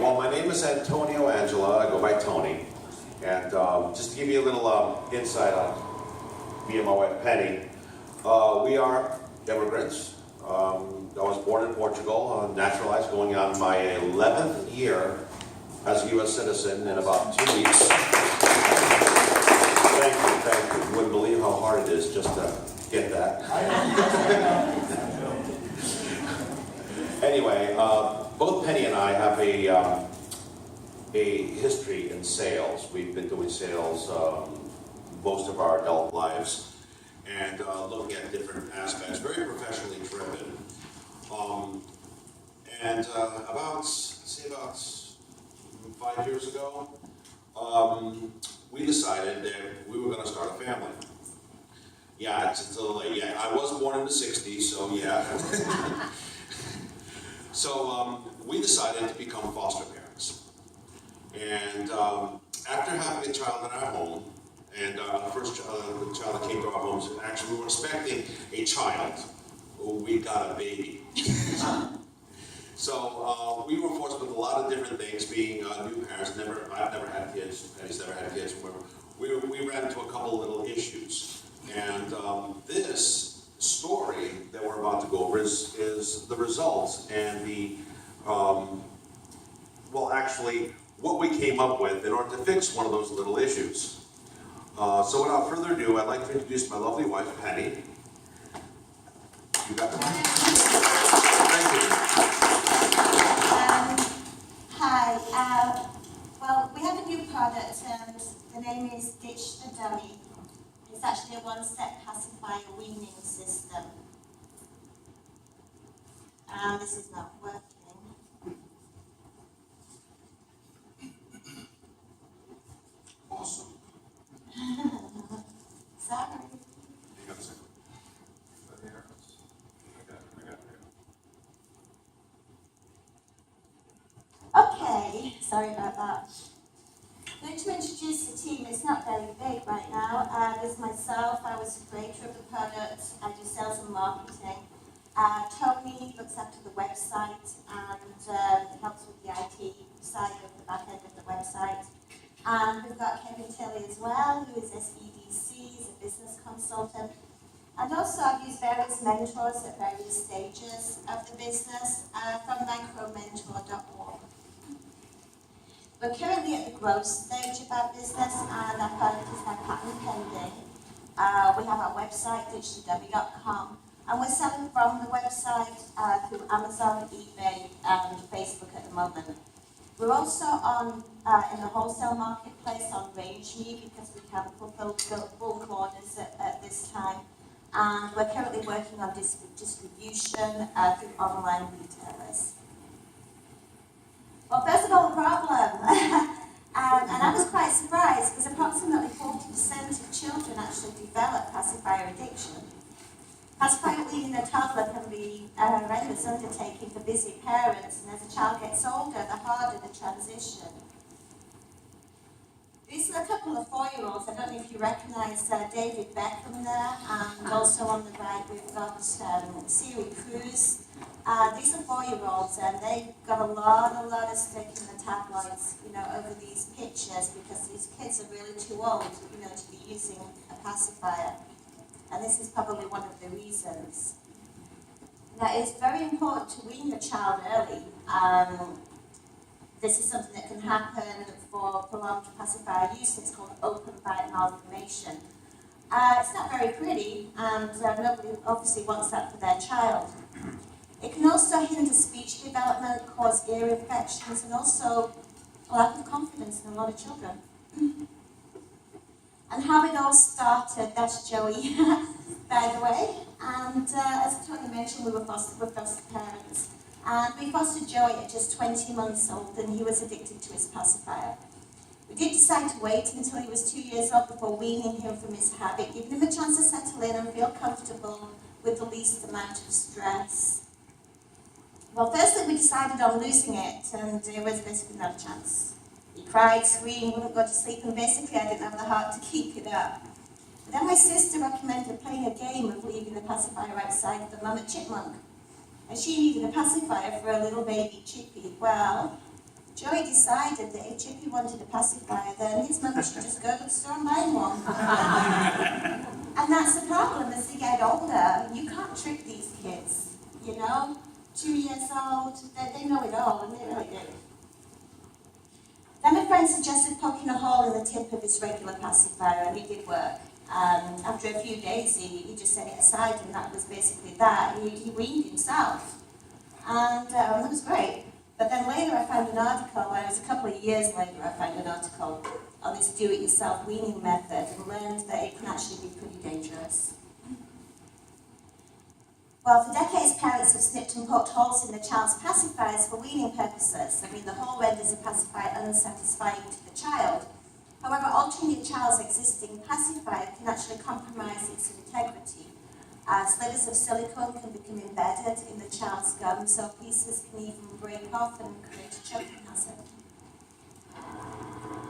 Well, my name is Antonio Angela. I go by Tony. And just to give you a little insight on me and my wife Penny, we are immigrants. I was born in Portugal, naturalized, going on my 11th year as a U.S. citizen in about 2 weeks. Thank you. You wouldn't believe how hard it is just to get that. Anyway, both Penny and I have a history in sales. We've been doing sales most of our adult lives and looking at different aspects, very professionally driven. About 5 years ago, we decided that we were going to start a family. Yeah, it's a little late. Yeah, I was born in the 60s, so yeah. So we decided to become foster parents. And after having a child in our home, and the first the child that came to our homes, actually we were expecting a child. We got a baby. So we were forced with a lot of different things, being new parents. I've never had kids. Penny's never had kids. We ran into a couple little issues, and this story that we're about to go over is the results and the actually what we came up with in order to fix one of those little issues. So without further ado, I'd like to introduce my lovely wife, Penny. You got the mic? Thank you. Hi. Well, we have a new product, and the name is Ditch the Dummy. It's actually a one-step pacifier weaning system. This is not working. Awesome. Sorry. Hang on a second. Okay, sorry about that. I'm going to introduce the team. It's not very big right now. There's myself. I was the creator of the product. I do sales and marketing. Tony looks after the website and helps with the IT side of the back end of the website. And we've got Kevin Tilley as well, who is SVDC, he's a business consultant. And also I've used various mentors at various stages of the business from micromentor.org. We're currently at the growth stage of our business, and our product is now patent pending. We have our website, ditchthedummy.com, and we're selling from the website through Amazon, eBay, and Facebook at the moment. We're also on in the wholesale marketplace on RangeMe because we can fulfill bulk orders at this time. And we're currently working on distribution through online retailers. Well, first of all, the problem. And I was quite surprised because approximately 40% of children actually develop pacifier addiction. Pacifier weaning a toddler can be a horrendous undertaking for busy parents, and as a child gets older, the harder the transition. These are a couple of 4-year-olds. I don't know if you recognise David Beckham there, and also on the right we've got Siri Cruz. These are 4-year-olds, and they've got a lot of stick in the tabloids, over these pictures because these kids are really too old, to be using a pacifier. And this is probably one of the reasons. Now, it's very important to wean your child early. This is something that can happen for prolonged pacifier use. It's called open bite malformation. It's not very pretty, and nobody obviously wants that for their child. It can also hinder speech development, cause ear infections, and also a lack of confidence in a lot of children. And how it all started, that's Joey, by the way. And as Tony mentioned, we were foster parents. And we fostered Joey at just 20 months old, and he was addicted to his pacifier. We did decide to wait until he was 2 years old before weaning him from his habit, giving him a chance to settle in and feel comfortable with the least amount of stress. Well, firstly, we decided on losing it, and it was basically not a chance. He cried, screamed, wouldn't go to sleep, and basically I didn't have the heart to keep it up. But then my sister recommended playing a game of leaving the pacifier outside for Mama Chipmunk. And she needed a pacifier for a little baby chippy. Well, Joey decided that if Chippy wanted a pacifier, then his mum should just go to the store and buy him one. And that's the problem as they get older. You can't trick these kids, you know? 2 years old, they know it all, and they really do. Then my friend suggested poking a hole in the tip of his regular pacifier, and it did work. After a few days, he just set it aside, and that was basically that. He weaned himself, and that was great. But then later I found an article, well, it was a couple of years later, I found an article on this do-it-yourself weaning method and learned that it can actually be pretty dangerous. Well, for decades, parents have snipped and poked holes in the child's pacifiers for weaning purposes. I mean, the hole renders a pacifier unsatisfying to the child. However, altering your child's existing pacifier can actually compromise its integrity. Slivers of silicone can become embedded in the child's gum, so pieces can even break off and create a choking hazard.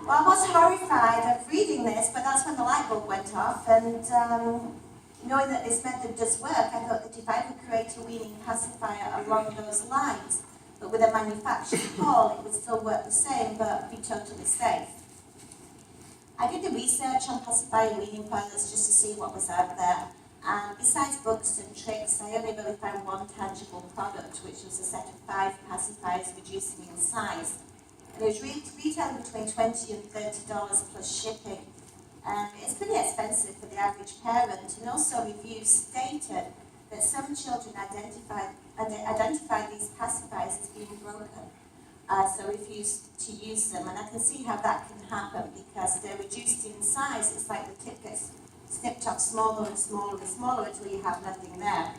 Well, I was horrified of reading this, but that's when the light bulb went off, and knowing that this method does work, I thought that if I could create a weaning pacifier along those lines, but with a manufactured hole, it would still work the same, but be totally safe. I did the research on pacifier weaning products just to see what was out there. And besides books and tricks, I only really found one tangible product, which was a set of 5 pacifiers reducing in size. And it was retailing between $20 and $30 plus shipping. It's pretty expensive for the average parent, and also reviews stated that some children identified these pacifiers as being broken, so refused to use them. And I can see how that can happen because they're reduced in size. It's like the tip gets snipped off smaller and smaller and smaller until you have nothing there.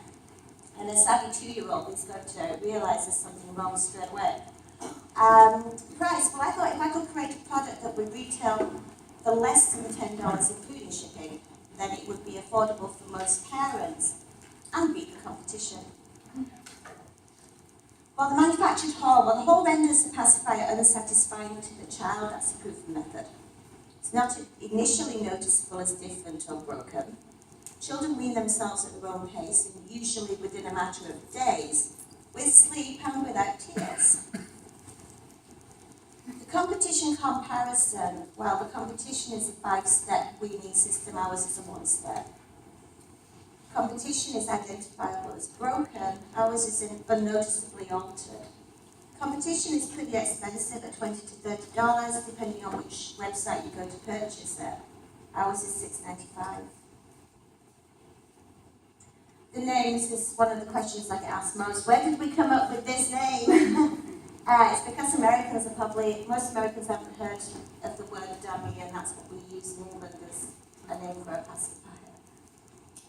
And a savvy 2-year-old is going to realise there's something wrong straight away. Price, well, I thought if I could create a product that would retail for less than $10 including shipping, then it would be affordable for most parents and beat the competition. Well, the manufactured hole, the hole renders the pacifier unsatisfying to the child. That's the proven method. It's not initially noticeable as different or broken. Children wean themselves at their own pace, and usually within a matter of days, with sleep and without tears. The competition comparison, well, the competition is a 5-step weaning system, ours is a 1-step. Competition is identifiable as broken, ours is unnoticeably altered. Competition is pretty expensive at $20 to $30, depending on which website you go to purchase it. Ours is $6.95. The names is one of the questions I get asked most. Where did we come up with this name? It's because most Americans haven't heard of the word dummy, and that's what we use in England as a name for a pacifier.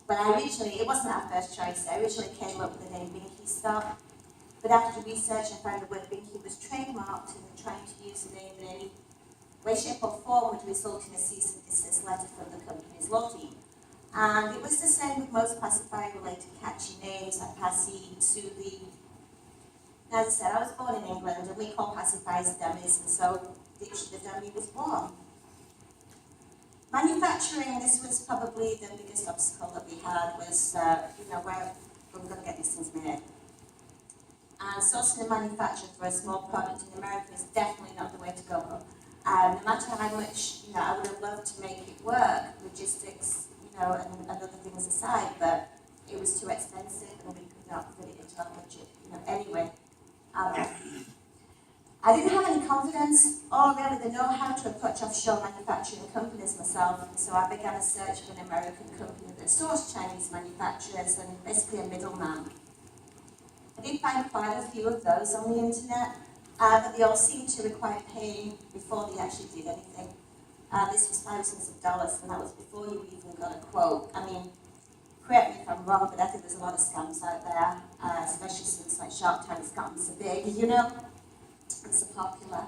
But it wasn't our first choice. I originally came up with the name Binky Stop. But after research, I found the word Binky was trademarked, and trying to use the name in any way, shape, or form would result in a cease and desist letter from the company's law team. And it was the same with most pacifier-related catchy names like Passy, Soothie. As I said, I was born in England, and we call pacifiers dummies, and so the dummy was born. Manufacturing, this was probably the biggest obstacle that we had, was, where we're going to get these things made. And sourcing a manufacturer for a small product in America is definitely not the way to go. No matter how much, I would have loved to make it work, logistics, and other things aside, but it was too expensive and we could not fit it into our budget, anyway. I didn't have any confidence or really the know-how to approach offshore manufacturing companies myself, and so I began a search for an American company that sourced Chinese manufacturers and basically a middleman. I did find quite a few of those on the internet, but they all seemed to require paying before they actually did anything. This was thousands of dollars, and that was before you even got a quote. I mean, correct me if I'm wrong, but I think there's a lot of scams out there, especially since Shark Tank's gotten so big, and so popular.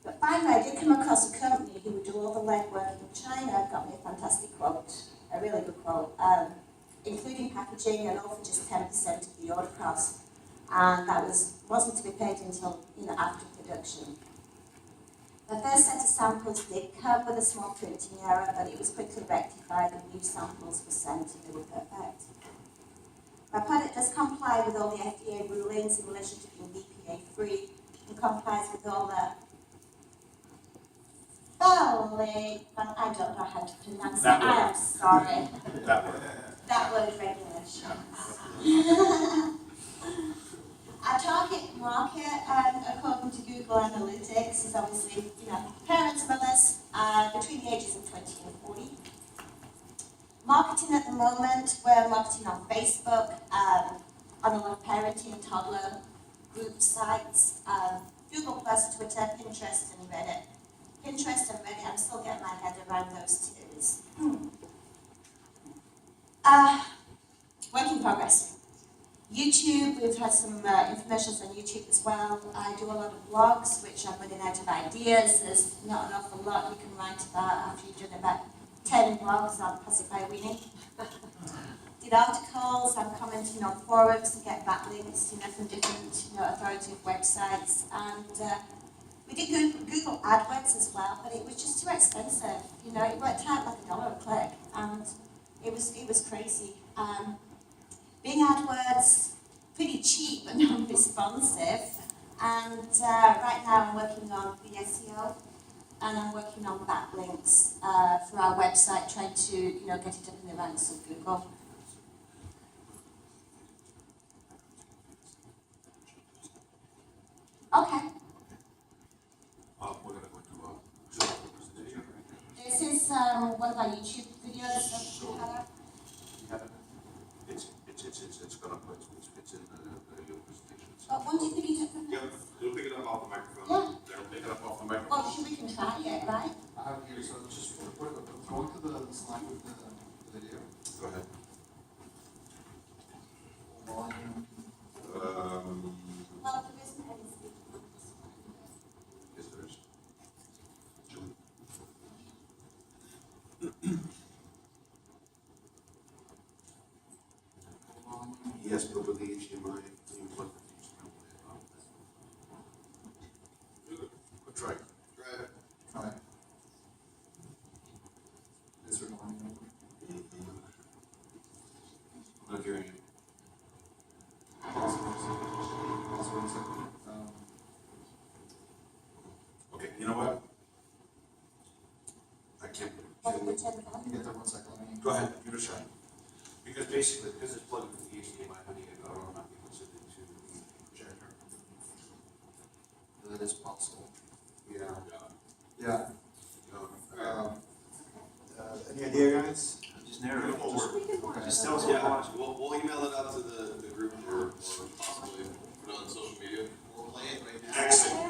But finally, I did come across a company who would do all the legwork in China, got me a fantastic quote, a really good quote, including packaging and all for just 10% of the order cost. And that wasn't to be paid until after production. The first set of samples did come with a small printing error, but it was quickly rectified and new samples were sent and they were perfect. My product does comply with all the FDA rulings in relation to being BPA-free, complies with all the I don't know how to pronounce it. That word. I am sorry. That word. That word regulations. Our target market, according to Google Analytics, is obviously, parents, mothers, between the ages of 20 and 40. Marketing at the moment, we're marketing on Facebook, on a lot of parenting and toddler group sites, Google Plus, Twitter, Pinterest, and Reddit. Pinterest and Reddit, I'm still getting my head around those two. Work in progress. YouTube, we've had some infomercials on YouTube as well. I do a lot of blogs, which I'm running out of ideas. There's not an awful lot you can write about after you've done about 10 blogs on pacifier weaning. Did articles, I'm commenting on forums to get backlinks, from different, authoritative websites. And we did Google AdWords as well, but it was just too expensive. It worked out like $1 a click, and it was crazy. Bing AdWords, pretty cheap but non-responsive. And right now I'm working on the SEO, and I'm working on backlinks for our website, trying to get it up in the ranks of Google. Okay. We're going to go to a presentation. This is one of our YouTube videos that we had up. It's going to put it's in the presentation. Oh, won't you pick it up from there? Yep, you'll pick it up off the microphone. Yeah. They'll pick it up off the microphone. Well, we can try it, right? I have here, so just go into the slide with the video. Go ahead. Volume. Well, there isn't any speaking on this one. Yes, there is. Julie. Volume. Yes, but with the HDMI, you put Good try. Try it. Try it. Is there volume? I'm not hearing you. Also, one second. Okay, you know what? I can't. What did we turn it on? You get there 1 second. Let me. Go ahead, give it a shot. Because basically, because it's plugged into the HDMI, how do you automatically puts it into the projector? That is possible. Yeah. Yeah. Any idea, guys? Just narrow it. Okay. Just tell us Yeah, what to watch. we'll email it out to the group or possibly put it on social media. We'll play it right now. Excellent.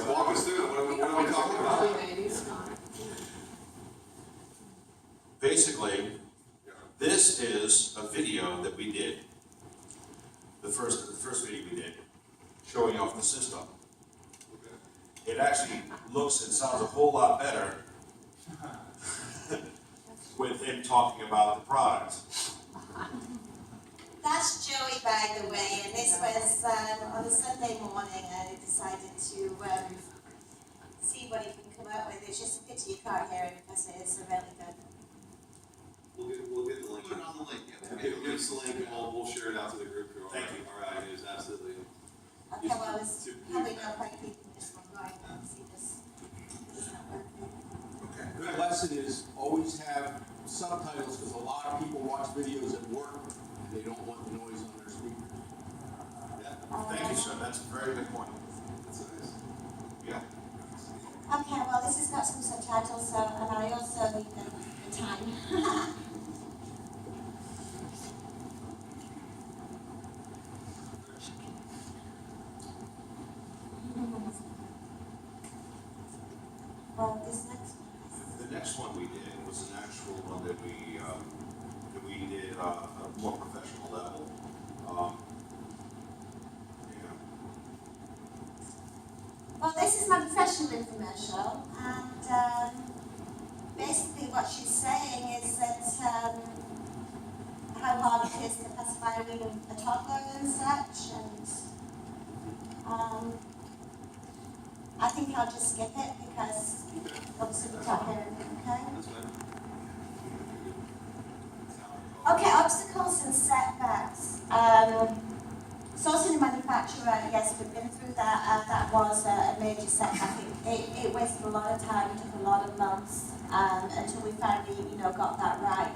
Walk us through it. What are we talking about? Basically, this is a video that we did. The first video we did, showing off the system. It actually looks and sounds a whole lot better with him talking about the product. That's Joey, by the way, and this was on a Sunday morning. I decided to see what he can come up with. It's just a pity you can't hear it because it is really good. We'll get the link. Put it on the link. Yeah. Give us the link and we'll share it out to the group through Thank you. our ideas. Absolutely. Okay, well, there's probably no point keeping this one going. See this. It's not working. Okay. Good lesson is always have subtitles, because a lot of people watch videos at work and they don't want the noise on their speaker. Thank you, sir. That's a very good point. That's nice. Yeah. Okay, well, this has got some subtitles, so, and I also need the time. Well, this next one. The next one we did was an actual one that we did at a more professional level. Yeah. Well, this is my professional infomercial, and basically what she's saying is that how hard it is to pacify a toddler and such, and I think I'll just skip it because obviously we can't hear anything, okay? That's fine. Okay, obstacles and setbacks. Sourcing a manufacturer, yes, we've been through that. That was a major setback. It wasted a lot of time, it took a lot of months until we finally, got that right.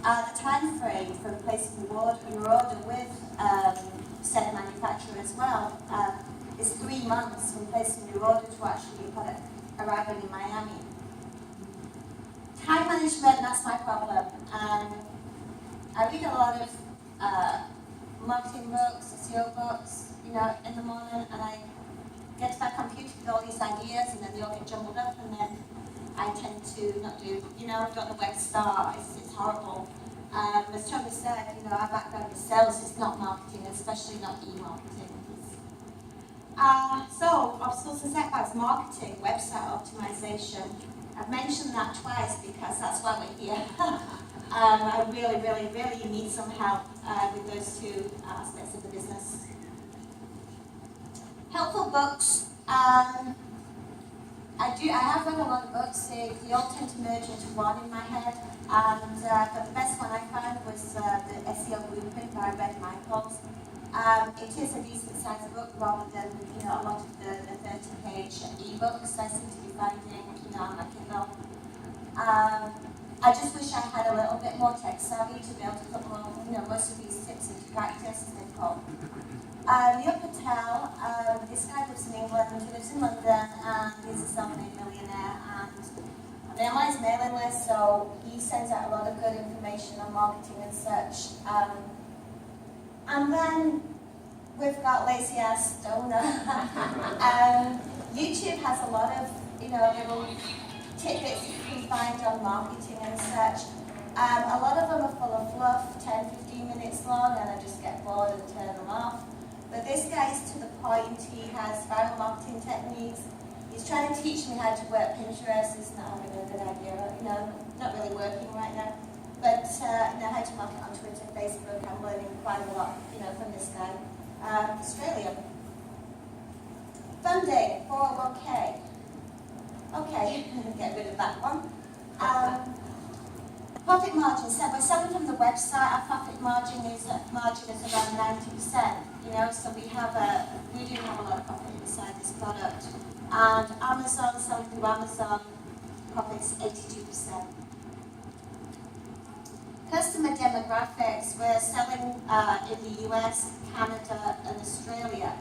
The time frame for placing your order with said manufacturer as well is 3 months from placing your order to actually your product arriving in Miami. Time management, that's my problem. I read a lot of marketing books, SEO books, in the morning, and I get to my computer with all these ideas, and then they all get jumbled up, and then I tend to not do, don't know where to start. It's horrible. As Tony said, our background is sales, it's not marketing, especially not e-marketing. So, obstacles and setbacks, marketing, website optimization. I've mentioned that twice because that's why we're here. I really, really, really need some help with those two aspects of the business. Helpful books. I have read a lot of books. They all tend to merge into one in my head. But the best one I found was the SEO Blueprint by Red Michaels. It is a decent sized book rather than a lot of the 30-page e-books I seem to be finding on my Kindle. I just wish I had a little bit more tech savvy to be able to put more, most of these tips into practice, as they're called. Neil Patel, this guy lives in England, he lives in London, and he's a self-made millionaire, and I'm on his mailing list, so he sends out a lot of good information on marketing and such. And then we've got Lazy Ass Stoner. YouTube has a lot of, little tidbits you can find on marketing and such. A lot of them are full of fluff, 10-15 minutes long, and I just get bored and turn them off. But this guy's to the point. He has viral marketing techniques. He's trying to teach me how to work Pinterest. It's not really a good idea, not really working right now. But how to market on Twitter, Facebook, I'm learning quite a lot, from this guy. Australian. Funding, 401k. Okay, get rid of that one. Profit margin, so we're selling from the website. Our profit margin is around 90%. So we do have a lot of profit inside this product. And Amazon, selling through Amazon, profits 82%. Customer demographics, we're selling in the US, Canada, and Australia.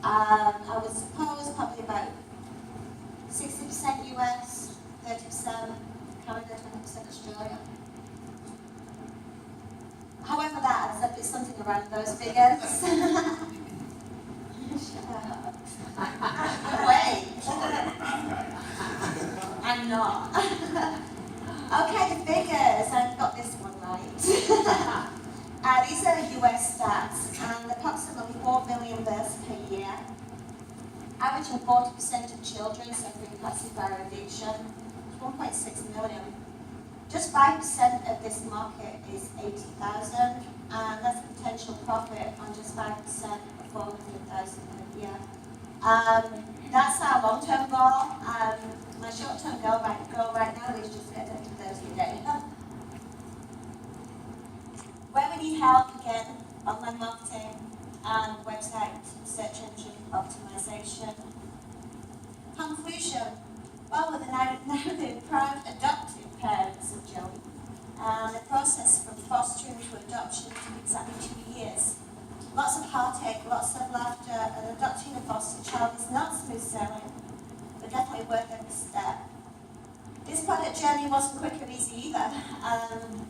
I would suppose probably about 60% US, 30% Canada, 20% Australia. However that adds up, it's something around those figures. Shut up. Wait. I'm not. Okay, the figures. I've got this one right. These are US stats, and approximately 4 million births per year. Averaging 40% of children suffering passive addiction. 1.6 million. Just 5% of this market is 80,000, and that's a potential profit on just 5% of 400,000 a year. That's our long-term goal. My short-term goal right now is just get up to 30 a day. Where we need help, again, online marketing and website search engine optimization. Conclusion. Well, we're now the proud adoptive parents of Joey. The process from fostering to adoption took exactly 2 years. Lots of heartache, lots of laughter, and adopting a foster child is not smooth sailing, but definitely worth every step. This product journey wasn't quick or easy either,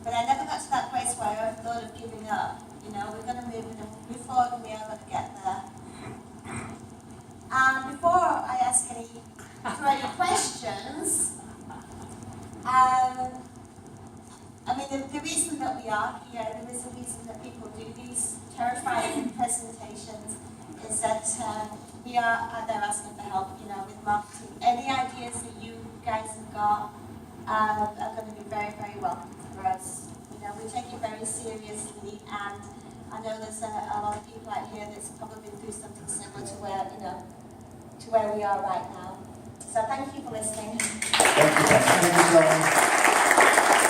but I never got to that place where I thought of giving up. We're going to move forward and we are going to get there. Before I ask any questions, the reason that we are here, there is a reason that people do these terrifying presentations, is that we are there asking for help, with marketing. Any ideas that you guys have got are going to be very, very welcome for us. We take it very seriously, and I know there's a lot of people out here that's probably been through something similar to where we are right now. So thank you for listening. Thank you so much.